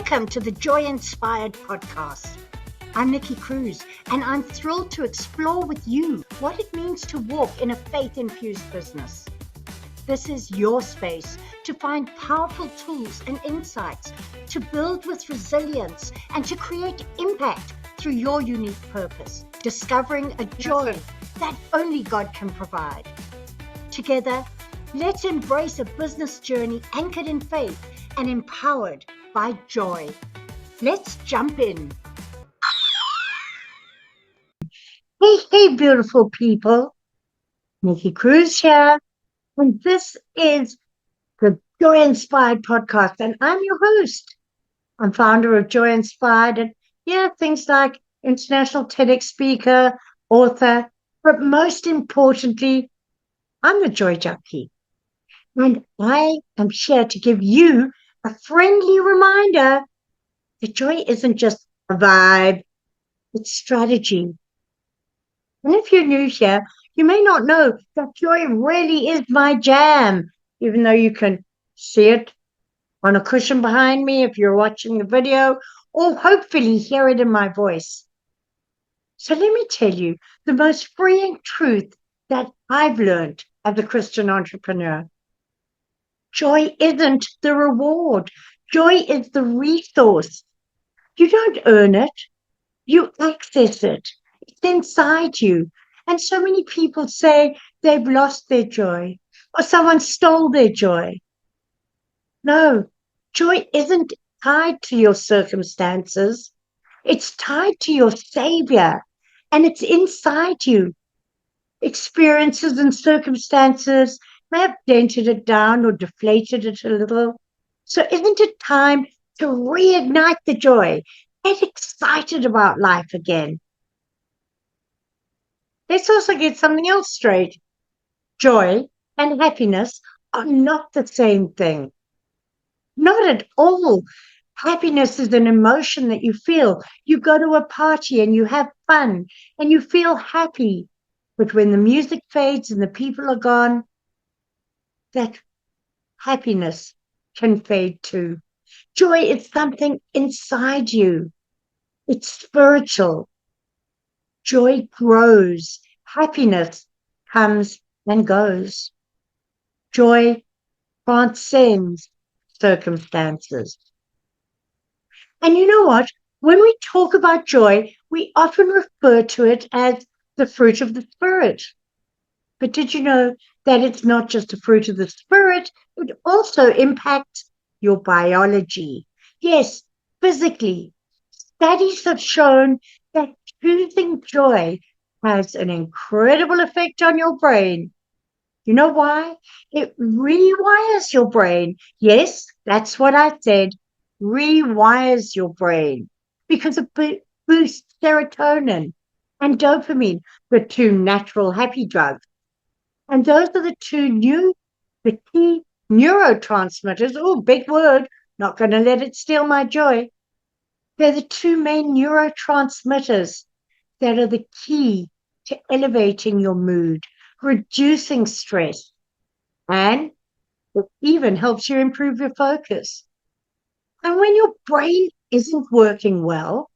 Welcome to the Joy Inspired podcast. I'm Nikki Cruz, and I'm thrilled to explore with you what it means to walk in a faith-infused business. This is your space to find powerful tools and insights, to build with resilience, and to create impact through your unique purpose, discovering a joy that only God can provide. Together, let's embrace a business journey anchored in faith and empowered by joy. Let's jump in. Hey, beautiful people. Nikki Cruz here, and this is the Joy Inspired podcast, and I'm your host. I'm founder of Joy Inspired, and things like international TEDx speaker, author, but most importantly, I'm the joy junkie. And I am here to give you a friendly reminder that joy isn't just a vibe, it's strategy. And if you're new here, you may not know that joy really is my jam, even though you can see it on a cushion behind me if you're watching the video, or hopefully hear it in my voice. So let me tell you the most freeing truth that I've learned as a Christian entrepreneur. Joy isn't the reward. Joy is the resource. You don't earn it. You access it. It's inside you. And so many people say they've lost their joy or someone stole their joy. No, joy isn't tied to your circumstances. It's tied to your Savior, and it's inside you. Experiences and circumstances may have dented it down or deflated it a little. So isn't it time to reignite the joy? Get excited about life again. Let's also get something else straight. Joy and happiness are not the same thing. Not at all. Happiness is an emotion that you feel. You go to a party and you have fun and you feel happy. But when the music fades and the people are gone, that happiness can fade too. Joy is something inside you. It's spiritual. Joy grows. Happiness comes and goes. Joy transcends circumstances. And you know what? When we talk about joy, we often refer to it as the fruit of the Spirit. But did you know that it's not just a fruit of the Spirit, it also impacts your biology. Yes, physically. Studies have shown that choosing joy has an incredible effect on your brain. You know why? It rewires your brain. Yes, that's what I said. Rewires your brain because it boosts serotonin and dopamine, the two natural happy drugs. And those are the key neurotransmitters. Oh, big word. Not going to let it steal my joy. They're the two main neurotransmitters that are the key to elevating your mood, reducing stress, and it even helps you improve your focus. And when your brain isn't working well,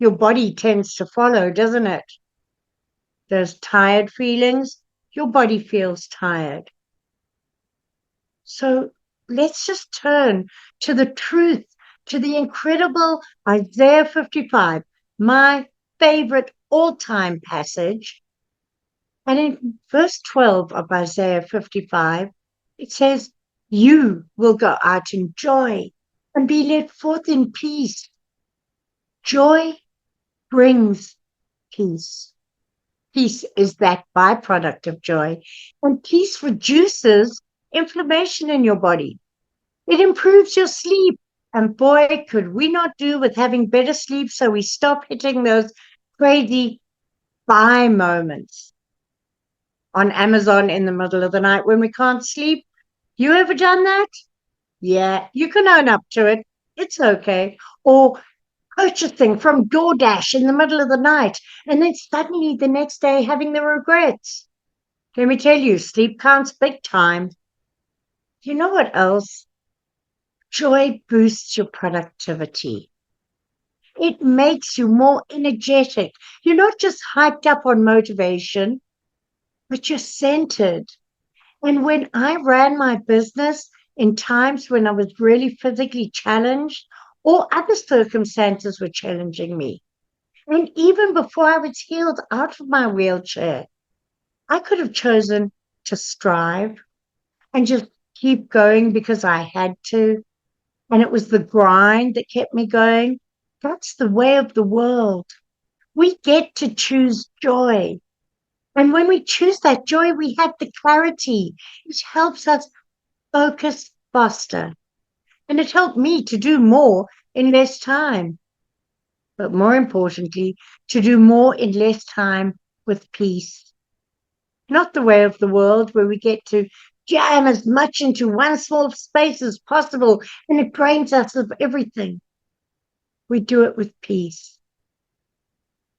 your body tends to follow, doesn't it? Those tired feelings, your body feels tired. So let's just turn to the truth, to the incredible Isaiah 55, my favorite all-time passage. And in verse 12 of Isaiah 55, it says, "You will go out in joy and be led forth in peace." Joy brings peace. Peace is that byproduct of joy, and peace reduces inflammation in your body. It improves your sleep, and boy, could we not do with having better sleep, so we stop hitting those crazy buy moments on Amazon in the middle of the night when we can't sleep. You ever done that? Yeah, you can own up to it. It's okay. Or purchasing from DoorDash in the middle of the night, and then suddenly the next day having the regrets. Let me tell you, sleep counts big time. You know what else? Joy boosts your productivity. It makes you more energetic. You're not just hyped up on motivation, but you're centered. And when I ran my business in times when I was really physically challenged or other circumstances were challenging me, and even before I was healed out of my wheelchair, I could have chosen to strive and just keep going because I had to. And it was the grind that kept me going. That's the way of the world. We get to choose joy. And when we choose that joy, we have the clarity. It helps us focus faster. And it helped me to do more in less time. But more importantly, to do more in less time with peace. Not the way of the world where we get to jam as much into one small space as possible and it drains us of everything. We do it with peace.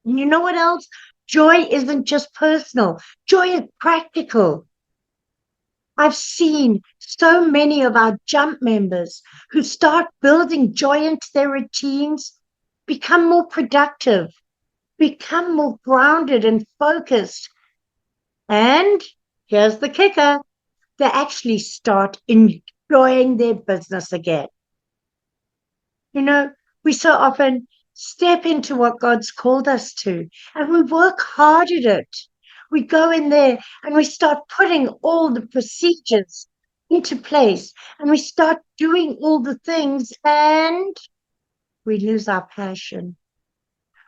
And you know what else? Joy isn't just personal. Joy is practical. I've seen so many of our jump members who start building joy into their routines, become more productive, become more grounded and focused. And here's the kicker, they actually start enjoying their business again. You know, we so often step into what God's called us to and we work hard at it. We go in there and we start putting all the procedures into place and we start doing all the things and we lose our passion.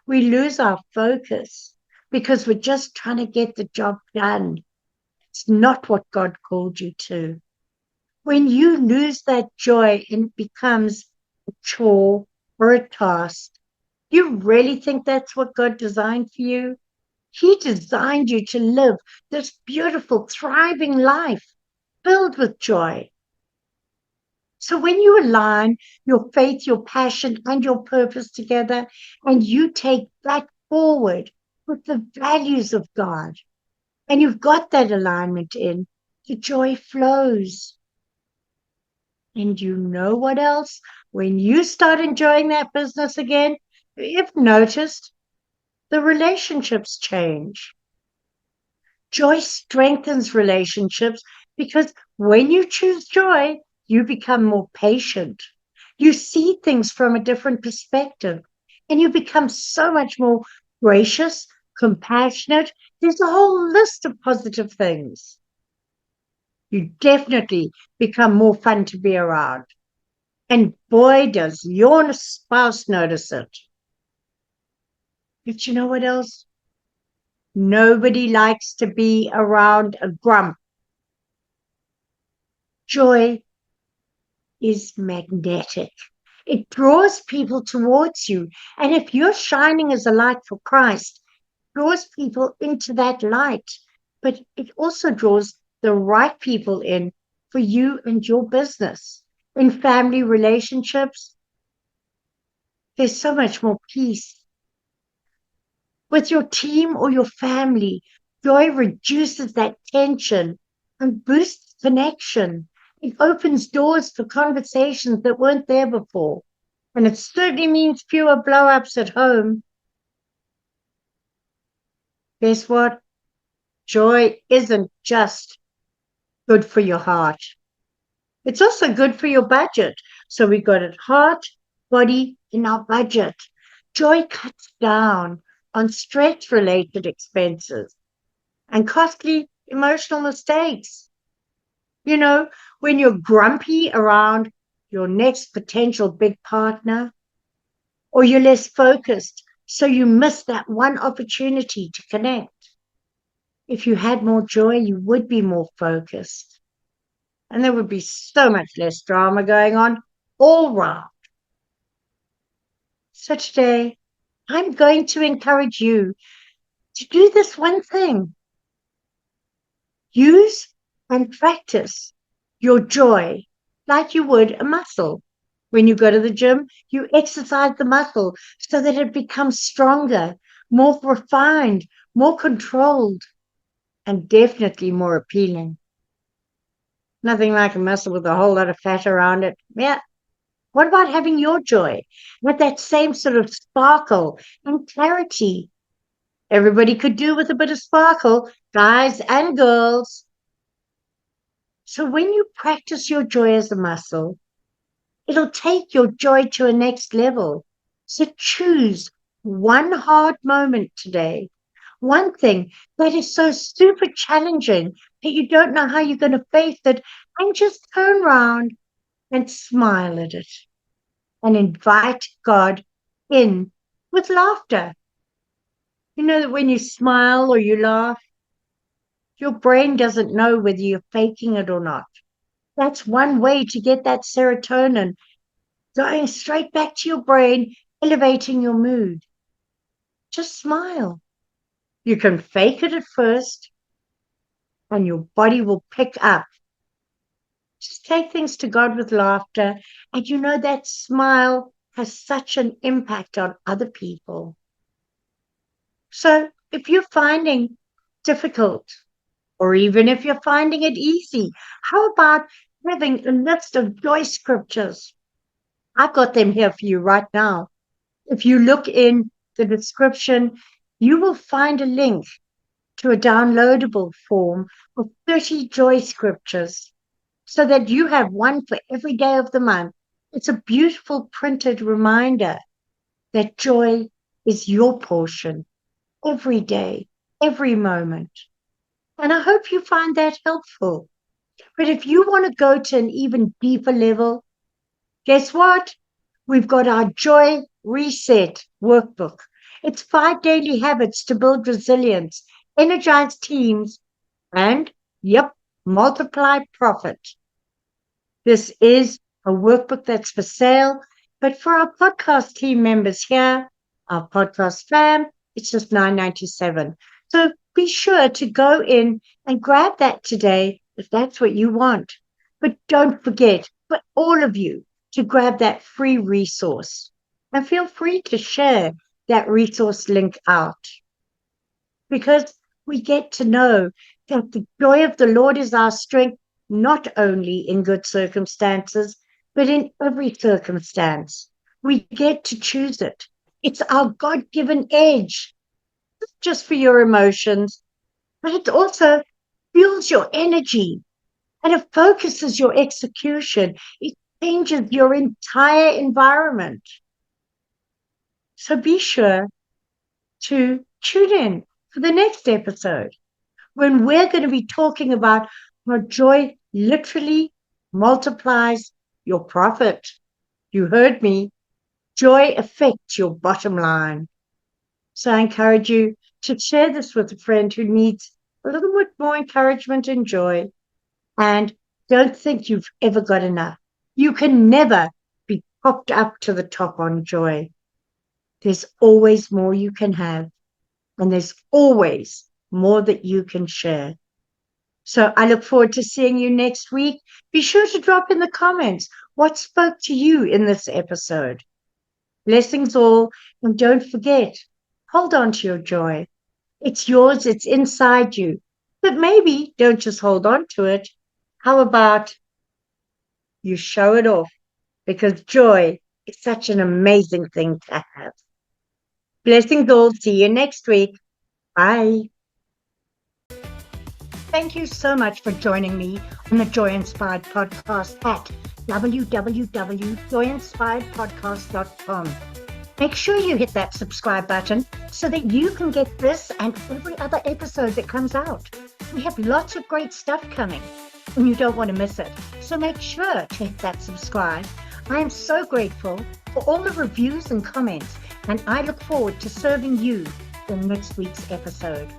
We lose our focus because we're just trying to get the job done. It's not what God called you to. When you lose that joy and it becomes a chore or a task, you really think that's what God designed for you? He designed you to live this beautiful, thriving life filled with joy. So when you align your faith, your passion, and your purpose together, and you take that forward with the values of God, and you've got that alignment in, the joy flows. And you know what else? When you start enjoying that business again, you've noticed the relationships change. Joy strengthens relationships because when you choose joy, you become more patient. You see things from a different perspective and you become so much more gracious, compassionate. There's a whole list of positive things. You definitely become more fun to be around. And boy, does your spouse notice it. But you know what else? Nobody likes to be around a grump. Joy is magnetic. It draws people towards you. And if you're shining as a light for Christ, it draws people into that light. But it also draws the right people in for you and your business. In family relationships, there's so much more peace. With your team or your family, joy reduces that tension and boosts connection. It opens doors for conversations that weren't there before. And it certainly means fewer blow-ups at home. Guess what? Joy isn't just good for your heart. It's also good for your budget. So we got it heart, body, in our budget. Joy cuts down on stress-related expenses and costly emotional mistakes. You know, when you're grumpy around your next potential big partner, or you're less focused, so you miss that one opportunity to connect. If you had more joy, you would be more focused. And there would be so much less drama going on all round. So today, I'm going to encourage you to do this one thing. Use and practice your joy like you would a muscle. When you go to the gym, you exercise the muscle so that it becomes stronger, more refined, more controlled, and definitely more appealing. Nothing like a muscle with a whole lot of fat around it. Yeah, What about having your joy with that same sort of sparkle and clarity? Everybody could do with a bit of sparkle, guys and girls. So when you practice your joy as a muscle, it'll take your joy to a next level. So choose one hard moment today, one thing that is so super challenging that you don't know how you're going to face it, and just turn around and smile at it and invite God in with laughter. You know that when you smile or you laugh, your brain doesn't know whether you're faking it or not. That's one way to get that serotonin going straight back to your brain, elevating your mood. Just smile. You can fake it at first, and your body will pick up. Just take things to God with laughter, and you know that smile has such an impact on other people. So if you're finding difficult, or even if you're finding it easy, how about having a list of joy scriptures? I've got them here for you right now. If you look in the description, you will find a link to a downloadable form of 30 joy scriptures so that you have one for every day of the month. It's a beautiful printed reminder that joy is your portion every day, every moment. And I hope you find that helpful. But if you want to go to an even deeper level, guess what? We've got our Joy Reset workbook. It's 5 daily habits to build resilience, energize teams, and, yep, multiply profit. This is a workbook that's for sale, but for our podcast team members here, our podcast fam, it's just $9.97. So be sure to go in and grab that today if that's what you want. But don't forget, for all of you, to grab that free resource. And feel free to share that resource link out, because we get to know that the joy of the Lord is our strength, not only in good circumstances, but in every circumstance. We get to choose it. It's our God given edge, not just for your emotions, but it also fuels your energy and it focuses your execution. It changes your entire environment. So be sure to tune in for the next episode when we're going to be talking about how joy literally multiplies your profit. You heard me. Joy affects your bottom line. So I encourage you to share this with a friend who needs a little bit more encouragement and joy. And don't think you've ever got enough. You can never be popped up to the top on joy. There's always more you can have, and there's always more that you can share. So I look forward to seeing you next week. Be sure to drop in the comments what spoke to you in this episode. Blessings all, and don't forget, hold on to your joy. It's yours, it's inside you. But maybe don't just hold on to it. How about you show it off? Because joy is such an amazing thing to have. Blessings all. See you next week. Bye. Thank you so much for joining me on the Joy Inspired Podcast at www.joyinspiredpodcast.com. Make sure you hit that subscribe button so that you can get this and every other episode that comes out. We have lots of great stuff coming, and you don't want to miss it. So make sure to hit that subscribe. I am so grateful for all the reviews and comments, and I look forward to serving you in next week's episode.